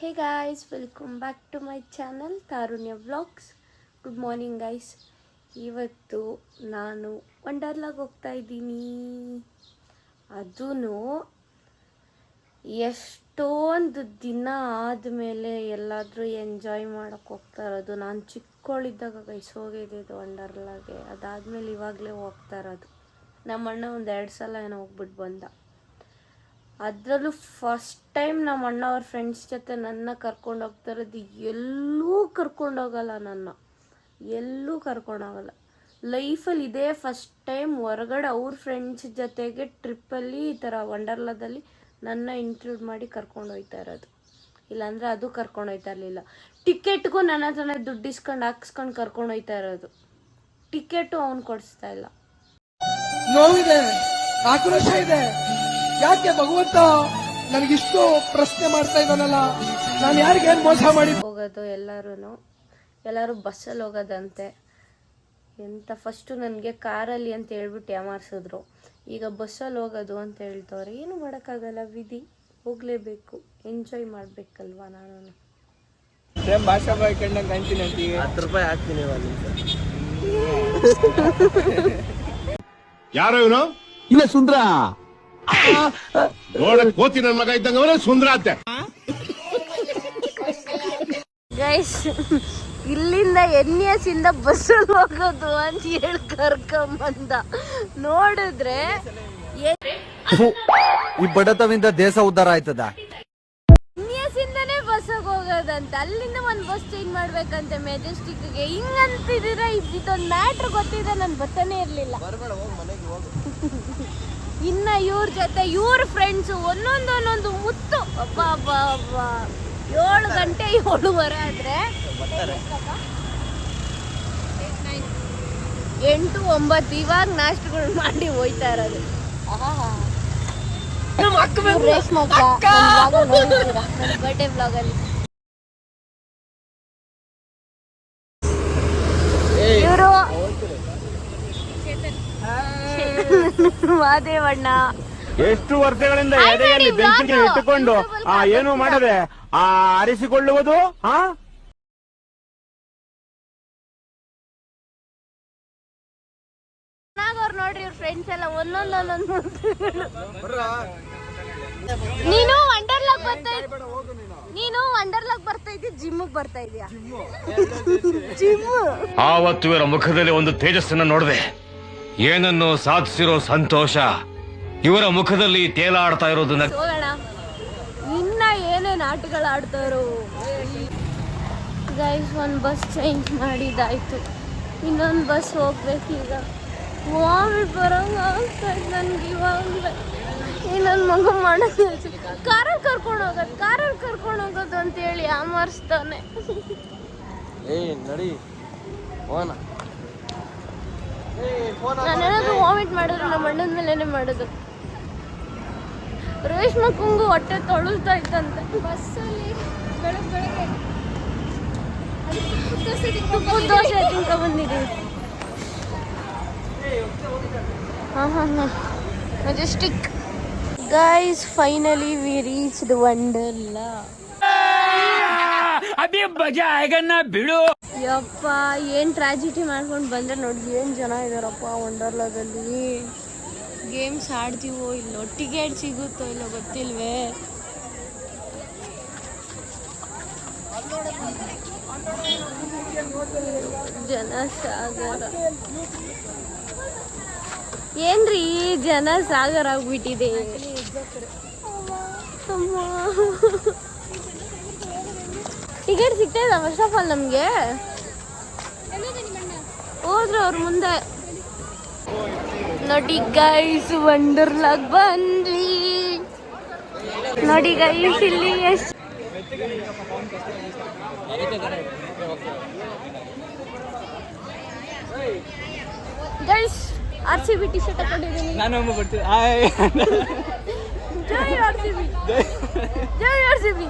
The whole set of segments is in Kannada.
Hey guys, welcome back to my channel Tarunya vlogs. Good morning guys. ಇವತ್ತು ನಾನು ವಂಡರ್ಲಾಗೆ ಹೋಗ್ತಾ ಇದ್ದೀನಿ. ಅದೂ ಎಷ್ಟೊಂದು ದಿನ ಆದಮೇಲೆ ಎಲ್ಲಾದರೂ ಎಂಜಾಯ್ ಮಾಡೋಕ್ಕೆ ಹೋಗ್ತಾ ಇರೋದು. ನಾನು ಚಿಕ್ಕವಳಿದ್ದಾಗ ಗೈಸ್ ಹೋಗಿದ್ದಿದ್ದು ವಂಡರ್ಲಾಗೆ. ಅದಾದಮೇಲೆ ಇವಾಗಲೇ ಹೋಗ್ತಾ ಇರೋದು. ನಮ್ಮ ಅಣ್ಣ ಒಂದು 2 ಸಲ ಏನೋ ಹೋಗ್ಬಿಟ್ಟು ಬಂದ. ಅದರಲ್ಲೂ ಫಸ್ಟ್ ಟೈಮ್ ನಮ್ಮ ಅಣ್ಣ ಅವ್ರ ಫ್ರೆಂಡ್ಸ್ ಜೊತೆ ನನ್ನ ಕರ್ಕೊಂಡು ಹೋಗ್ತಾ ಇರೋದು. ಎಲ್ಲೂ ಕರ್ಕೊಂಡೋಗಲ್ಲ, ಎಲ್ಲೂ ಕರ್ಕೊಂಡೋಗಲ್ಲ. ಲೈಫಲ್ಲಿ ಇದೇ ಫಸ್ಟ್ ಟೈಮ್ ಹೊರಗಡೆ ಅವ್ರ ಫ್ರೆಂಡ್ಸ್ ಜೊತೆಗೆ ಟ್ರಿಪ್ಪಲ್ಲಿ ಈ ಥರ ವಂಡರ್ಲಾದಲ್ಲಿ ನನ್ನ ಇನ್ಕ್ಲೂಡ್ ಮಾಡಿ ಕರ್ಕೊಂಡು ಹೋಗ್ತಾ ಇರೋದು. ಇಲ್ಲಾಂದರೆ ಅದು ಕರ್ಕೊಂಡು ಹೋಗ್ತಾ ಇರಲಿಲ್ಲ. ಟಿಕೆಟ್ಗೂ ನನ್ನ ಹತ್ರನೇ ದುಡ್ಡು ಹಾಕ್ಸ್ಕೊಂಡು ಕರ್ಕೊಂಡು ಹೋಗ್ತಾ ಇರೋದು. ಟಿಕೆಟು ಅವ್ನು ಕೊಡಿಸ್ತಾ ಇಲ್ಲ. ನೋವಿದೆ, ಆಕ್ರೋಶ ಇದೆ. ಯಾಕೆ ಭಗವಂತ ನನಗಿಷ್ಟು ಪ್ರಶ್ನೆ ಮಾಡ್ತಾ ಇದ್ದಾನಲ್ಲ, ನಾನು ಯಾರಿಗೆ ಏನು ಮೋಸ ಮಾಡಿ ಹೋಗೋದು. ಎಲ್ಲರೂ ಬಸ್ಸಲ್ಲಿ ಹೋಗೋದಂತೆ. ಫಸ್ಟು ನನಗೆ ಕಾರಲ್ಲಿ ಅಂತ ಹೇಳ್ಬಿಟ್ಟು ಯಾಮಾರಿಸಿದ್ರು. ಈಗ ಬಸ್ಸಲ್ಲಿ ಹೋಗೋದು ಅಂತ ಹೇಳ್ತವ್ರೆ. ಏನು ಮಾಡೋಕ್ಕಾಗಲ್ಲ, ವಿಧಿ, ಹೋಗಲೇಬೇಕು. ಎಂಜಾಯ್ ಮಾಡಬೇಕಲ್ವಾ. ನಾನು ಭಾಷಾ ಬಾಯ್ ಕಂಡಂಗೆ ಅಂತೀನಿ ಅಂತ 10 ರೂಪಾಯಿ ಹಾಕ್ತೀನಿ. ಯಾರೋ ಇವನು? ಇಲ್ಲ ಸುಂದ್ರ ನೋಡಕ್ ಕೋತಿ ನನ್ನ ಮಗ ಇದ್ದಂಗ ಅವನೇ ಸುಂದ್ರ ಅಂತೆ. ಗೈಸ್, ಇಲ್ಲಿಂದ NS ಇಂದ ಬಸ್ಸಲ್ಲಿ ಹೋಗೋದು ಅಂತ ಹೇಳಿ ಕರ್ಕೊಂಬಂದ. ನೋಡಿದ್ರೆ ಈ ಬಡತವಿಂದ ದೇಶ ಉದ್ಧಾರ ಆಯ್ತದ. NS ಇಂದನೇ ಬಸ್ಸಿಗೆ ಹೋಗೋದಂತ. ಅಲ್ಲಿಂದ ಒಂದು ಬಸ್ ಚೇಂಜ್ ಮಾಡ್ಬೇಕಂತೆ ಮೆಜೆಸ್ಟಿಕ್ಗೆ. ಹಿಂಗಂತಿದ್ದೀರಾ? ಇದೊಂದು ಮ್ಯಾಟ್ರ್ ಗೊತ್ತಿದೆ, ನಾನು ಬರ್ತಾನೆ ಇರಲಿಲ್ಲ. ಇನ್ನ ಇವ್ರ ಜೊತೆ ಇವ್ರ ಫ್ರೆಂಡ್ಸು ಒಂದೊಂದು ಮುತ್ತು. 7 ಗಂಟೆ 7:30 ಆದ್ರೆ 8, 9 ಇವಾಗ ನಾಷ್ಟಗಳು ಮಾಡಿ ಹೋಯ್ತಾ ಇರೋದು. ಬರ್ಡೇ ವ್ಲಾಗಲ್ಲಿ ಇವರು ಮಾದೇವಣ್ಣ ಎಷ್ಟು ವರ್ಷಗಳಿಂದ ಎದೆಯಲ್ಲಿ ಬೆಂಕಿಗೆ ಇಟ್ಟುಕೊಂಡು ಏನು ಮಾಡದೆ ಆರಿಸಿಕೊಳ್ಳುವುದು. ಅವ್ರು ನೋಡ್ರಿ, ಇವ್ರ ಫ್ರೆಂಡ್ಸ್ ಎಲ್ಲ ಒಂದೊಂದು. ನೀನು ವಂಡರ್ಲಾಗ್ ಬರ್ತಾ ಇದ್ದಿ, ಜಿಮ್ಗೆ ಬರ್ತಾ ಇದೀಯಾ? ಜಿಮ್. ಆವತ್ತು ಇವರ ಮುಖದಲ್ಲಿ ಒಂದು ತೇಜಸ್ಸನ್ನ ನೋಡಿದೆ. ಏನನ್ನು ಸಾಧಿಸಿರೋ ಸಂತೋಷ ಇವರ ಮುಖದಲ್ಲಿ ತೇಲಾಡ್ತಾ ಇರೋದನ್ನ ಹೋಗೋಣ. ಇನ್ನ ಏನೇನು ಆಟಗಳು ಆಡ್ತಾರೋ. ಗೈಸ್, ಒಂದು ಬಸ್ ಚೇಂಜ್ ಮಾಡಿದ್ದಾಯ್ತು. ಇನ್ನೊಂದು ಬಸ್ ಹೋಗ್ಬೇಕೀಗ. ವಾಮಿಟ್ ಬರೋಂಗ ಆಗ್ತಾ ಇತ್ತು ನನ್ಗೆ ಇವಾಗಲೇ. ನನ್ನ ಮಗ ಮಾಡೋದು ಕಾರಲ್ಲಿ ಕರ್ಕೊಂಡು ಹೋಗೋದು ಅಂತ ಹೇಳಿ ಯಾಮಾರಿಸ್ತಾನೆ. ನಾನೇನಾದ್ರೂ ವಾಮಿಟ್ ಮಾಡಿದ್ರು ನಮ್ಮ ಅಣ್ಣನ ಮೇಲೇನೆ ಮಾಡೋದು. ರೇಷ್ಮಾ ಕುಂಗು ಹೊಟ್ಟೆ ತೊಳಸ್ತಾ ಇತ್ತಂತೆ ಬಸ್ಸಲ್ಲಿ. ಬೆಳಗ್ಗೆ ತುಪ್ಪದ ದೋಸೆ ತಿನ್ಕ ಬಂದಿದ್ದೀವಿ. Majestic. Guys, finally we reached Wonderla. ಬಿಡು ಯಪ್ಪ, ಏನ್ ಟ್ರಾಜಿಡಿ ಮಾಡ್ಕೊಂಡು ಬಂದ್ರೆ ನೋಡಿ. ಏನ್ ಜನ ಇದಾರಪ್ಪ ವಂಡರ್ಲಾದಲ್ಲಿ. ಗೇಮ್ಸ್ ಆಡ್ತೀವೋ ಇಲ್ಲೋ, ಟಿಕೆಟ್ ಸಿಗುತ್ತೋ ಇಲ್ಲೋ ಗೊತ್ತಿಲ್ವೇ. ಜನಸಾಗರ ಏನ್ರಿ, ಜನ ಸಾಗರ ಆಗ್ಬಿಟ್ಟಿದೆ. ಟಿಕೆಟ್ ಸಿಗ್ತಾ ಇದೆ ಫಸ್ಟ್ ಆಫ್ ಆಲ್ ನಮ್ಗೆ. ಹೋದ್ರು ಅವ್ರ ಮುಂದೆ. ನೋಡಿ ಗೈಸ್, ವಂಡರ್ಲಾಗ್ ಬಂದ್ವಿ. ನೋಡಿ ಗೈಸ್, ಇಲ್ಲಿ ಎಷ್ಟು ಗೈಸ್ RCB ಟಿ ಶರ್ಟ್ ಹಾಕೊಂಡಿದ್ದೀನಿ. ನಾನು ಬರ್ತೀನಿ. ಜೈ RCB.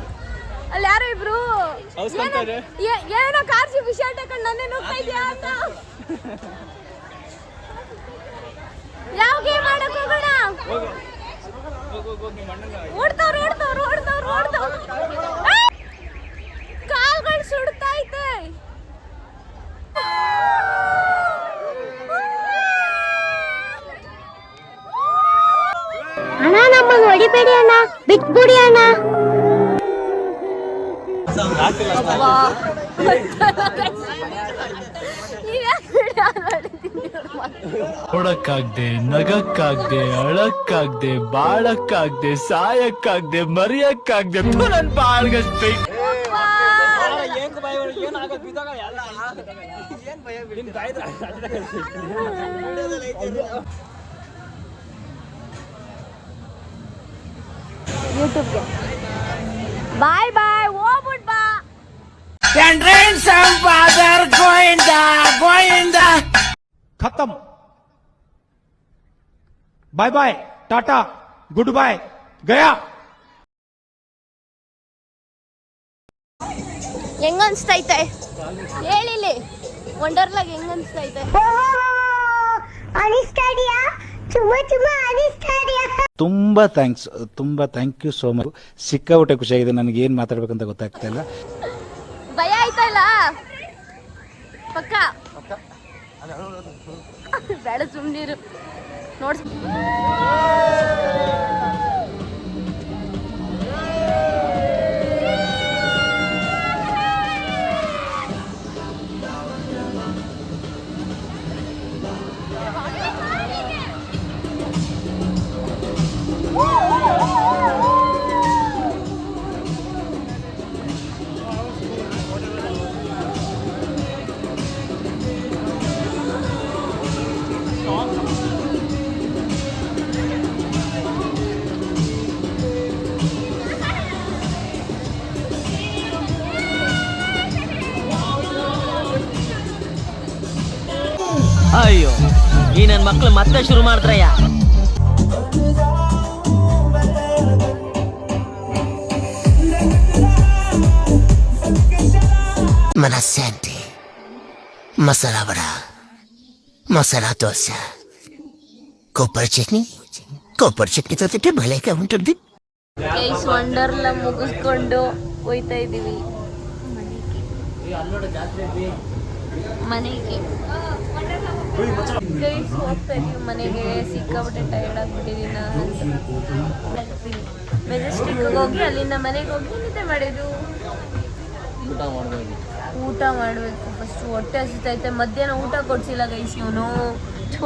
ಅಲ್ಲಿ ಯಾರೋ ಇಬ್ರು ಏನೋ RCB ಶರ್ಟ್ ಹಾಕೊಂಡು ನನ್ನೇ ನೋಡ್ತಾ ಇದೆಯಾ ಅಂತ. ಯಾವ ಗೇಮ್ ಆಡಕ್ ಹೋಗೋಣ? ಓಡ್ತಾವ್ರು. ಬಿಟ್ಬಿಡಿ ಅಣ್ಣ. ಹೊಡಕ್ಕಾಗ್ದೆ, ನಗಕ್ಕಾಗ್ದೆ, ಅಳಕ್ಕಾಗ್ದೆ, ಬಾಳಕ್ಕಾಗ್ದೆ, ಸಾಯಕ್ಕಾಗ್ದೆ, ಮರಿಯಕ್ಕಾಗ್ದೆ, ನನ್ ಬಾಳ್ಗಷ್ಟೇ. ಯೂಟ್ಯೂಬ್ಗೆ ಬಾಯ್ ಬಾಯ್, ಹೋಗ್ಬಿಟ್ ಬಾ. खत्म. Bye bye, tata, goodbye, गया. ಹೆಂಗ ಅನ್ಸ್ತೈತೆ ಹೇಳಿಲಿ, ವಂಡರ್ಲಾಗ್ ಹೆಂಗ ಅನ್ಸ್ತೈತೆ? ಅನಿಸ್ತಾ ಇದೆಯಾ? ತುಂಬಾ ತುಂಬಾ ಅನಿಸ್ತಾ ಇದೆಯಾ? ತುಂಬಾ ಥ್ಯಾಂಕ್ಸ್, ತುಂಬಾ ಥ್ಯಾಂಕ್ ಯು ಸೋ ಮಚ್. ಸಿಕ್ಕಾಬಿಟ್ಟೆ ಖುಷಿಯಾಗಿದೆ. ನನಗೆ ಏನು ಮಾತಾಡ್ಬೇಕಂತ ಗೊತ್ತಾಗ್ತಾ ಇಲ್ಲ. ಭಯ ಆಯ್ತಲ್ಲ ಪಕ್ಕ ಬೇಡ ಸುಮ್ನಿರು ನೋಡ್ಸ್. ಅಯ್ಯೋ, ಈ ನನ್ ಮಕ್ಳು ಮತ್ತೆ ಶುರು ಮಾಡ್ತಾರಯ್ಯ. మనశ్శాంతి, మసాలా వడ, మసాలా దోశ, కొబ్బరి చట్నీతో తింటే భలేగా ఉంటుంది. ಗೈಸ್ ವಂಡರ್ಲಾ ಮುಗಿಸ್ಕೊಂಡು ಹೋಯ್ತಾ ಇದೀವಿ ಮನೆಗೆ. ಗೈಸ್ ಹೋಗ್ತಾ ಇದೀವಿ ಮನೆಗೆ. ಸಿಕ್ಕಾಬಿಟ್ಟೆ ಟೈರ್ಡ್ ಆಗ್ಬಿಟ್ಟಿದೀನಿ ನಾನು. ಮೆಜೆಸ್ಟಿಕ್ ಹೋಗಿ ಅಲ್ಲಿಂದ ಮನೆಗೆ ಹೋಗಿ ನಿದ್ದೆ ಮಾಡಿದ್ದು. ಊಟ ಮಾಡಬೇಕು ಫಸ್ಟ್. ಹೊಟ್ಟೆ ಹಸಿತೈತೆ. ಮಧ್ಯಾಹ್ನ ಊಟ ಕೊಡ್ಸಿಲ್ಲ ಗೈಸ್ ಇವನು.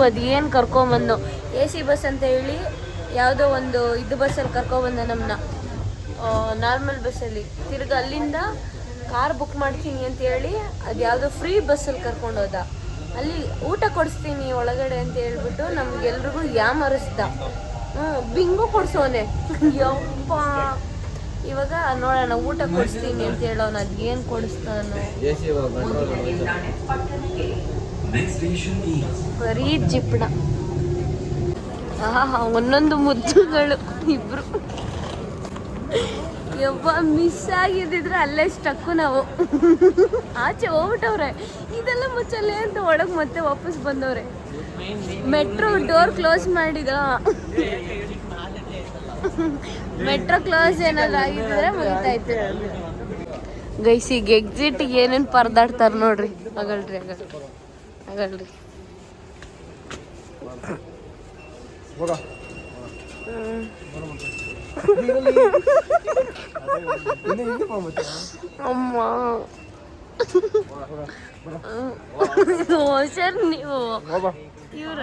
ಅದೇನು ಕರ್ಕೊಂಬಂದು AC ಬಸ್ ಅಂತ ಹೇಳಿ ಯಾವುದೋ ಒಂದು ಇದು ಬಸ್ಸಲ್ಲಿ ಕರ್ಕೊಬಂದ ನಮ್ಮನ್ನ, ನಾರ್ಮಲ್ ಬಸ್ಸಲ್ಲಿ. ತಿರ್ಗಿ ಅಲ್ಲಿಂದ ಕಾರ್ ಬುಕ್ ಮಾಡ್ತೀನಿ ಅಂತ ಹೇಳಿ ಅದು ಯಾವುದೋ ಫ್ರೀ ಬಸ್ಸಲ್ಲಿ ಕರ್ಕೊಂಡೋದ. ಅಲ್ಲಿ ಊಟ ಕೊಡಿಸ್ತೀನಿ ಒಳಗಡೆ ಅಂತ ಹೇಳ್ಬಿಟ್ಟು ನಮ್ಗೆಲ್ರಿಗೂ ಯಾಮರಿಸ್ದ. ಬಿಂಗು ಕೊಡ್ಸೋನೆ. ಯಪ್ಪ, ಇವಾಗ ನೋಡೋಣ ಊಟ ಕೊಡಿಸ್ತೀನಿ ಅಂತ ಹೇಳೋನು. ಅದೇನು ಕೊಡಿಸ್ತಾನೋ ಬರೀ ಜಿಪ್ಪಣ. ಒಂದೊಂದು ಮುದ್ದುಗಳು ಇಬ್ರು. ಯವ್ವ, ಮಿಸ್ ಆಗಿದ್ದಿದ್ರೆ ಅಲ್ಲೇ ಸ್ಟಕ್ಕು ನಾವು. ಆಚೆ ಹೋಗ್ಬಿಟ್ಟವ್ರೆ. ಇದೆಲ್ಲ ಮುಚ್ಚಲ್ಲೇ ಅಂತ ಒಳಗೆ ಮತ್ತೆ ವಾಪಸ್ ಬಂದವ್ರೆ. ಮೆಟ್ರೋ ಡೋರ್ ಕ್ಲೋಸ್ ಮಾಡಿದ. ಮೆಟ್ರೋ ಕ್ಲೋಸ್ ಏನಾದ್ರು ಆಗಿದ್ರೆ ಮುಗಿತಾಯ್ತು. ಗೈಸ್ ಈಗ ಎಕ್ಸಿಟ್ಗೆ ಏನೇನು ಪರದಾಡ್ತಾರೆ ನೋಡ್ರಿ. ಆಗಲ್ರಿ ಅಮ್ಮ ನೀವು ಇವ್ರ